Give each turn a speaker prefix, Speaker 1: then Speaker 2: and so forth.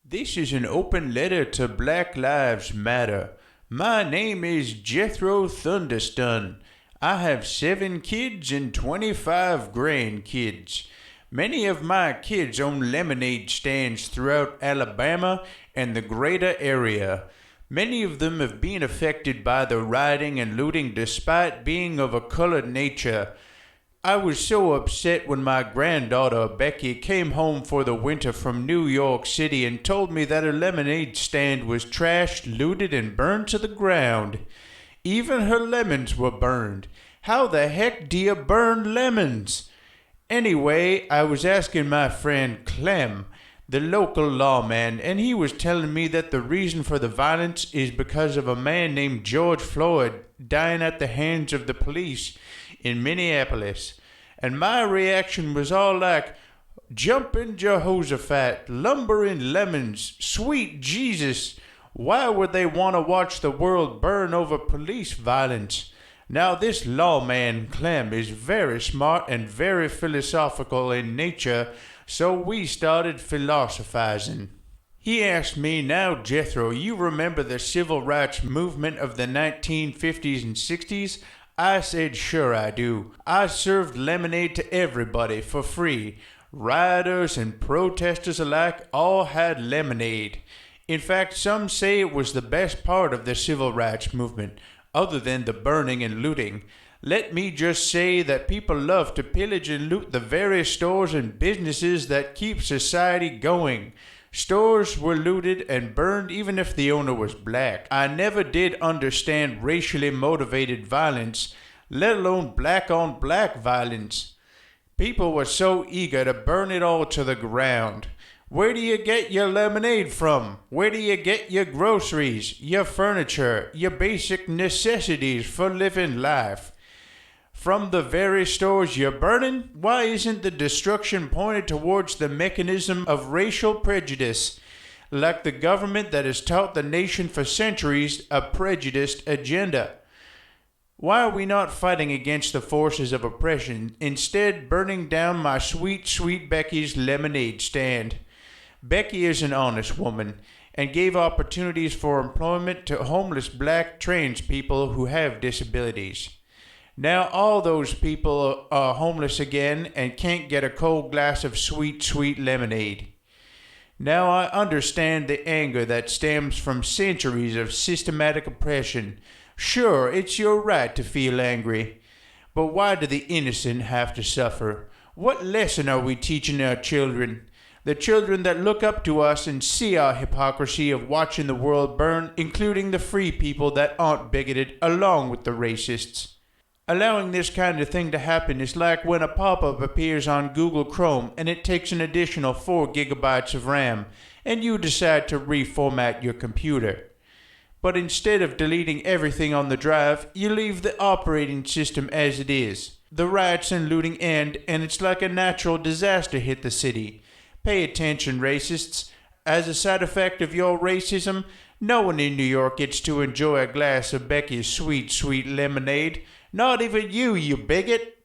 Speaker 1: This is an open letter to Black Lives Matter. My name is Jethro Thunderstun. I have 7 kids and 25 grandkids. Many of my kids own lemonade stands throughout Alabama and the greater area. Many of them have been affected by the rioting and looting despite being of a colored nature. I was so upset when my granddaughter, Becky, came home for the winter from New York City and told me that her lemonade stand was trashed, looted, and burned to the ground. Even her lemons were burned. How the heck do you burn lemons? Anyway, I was asking my friend Clem, the local lawman, and he was telling me that the reason for the violence is because of a man named George Floyd dying at the hands of the police in Minneapolis. And my reaction was all like, jumping Jehoshaphat, lumbering lemons, sweet Jesus. Why would they want to watch the world burn over police violence? Now this lawman Clem is very smart and very philosophical in nature, so we started philosophizing. He asked me, now Jethro, you remember the civil rights movement of the 1950s and 60s? I said, sure I do. I served lemonade to everybody for free. Rioters and protesters alike all had lemonade. In fact, some say it was the best part of the civil rights movement, other than the burning and looting. Let me just say that people love to pillage and loot the very stores and businesses that keep society going. Stores were looted and burned even if the owner was black. I never did understand racially motivated violence, let alone black on black violence. People were so eager to burn it all to the ground. Where do you get your lemonade from? Where do you get your groceries, your furniture, your basic necessities for living life? From the very stores you're burning? Why isn't the destruction pointed towards the mechanism of racial prejudice, like the government that has taught the nation for centuries a prejudiced agenda? Why are we not fighting against the forces of oppression, instead burning down my sweet, sweet Becky's lemonade stand? Becky is an honest woman and gave opportunities for employment to homeless black trans people who have disabilities. Now all those people are homeless again and can't get a cold glass of sweet, sweet lemonade. Now I understand the anger that stems from centuries of systematic oppression. Sure, it's your right to feel angry. But why do the innocent have to suffer? What lesson are we teaching our children? The children that look up to us and see our hypocrisy of watching the world burn, including the free people that aren't bigoted along with the racists. Allowing this kind of thing to happen is like when a pop-up appears on Google Chrome and it takes an additional 4 gigabytes of RAM and you decide to reformat your computer. But instead of deleting everything on the drive, you leave the operating system as it is. The riots and looting end and it's like a natural disaster hit the city. Pay attention, racists. As a side effect of your racism, no one in New York gets to enjoy a glass of Becky's sweet, sweet lemonade. Not even you, you bigot!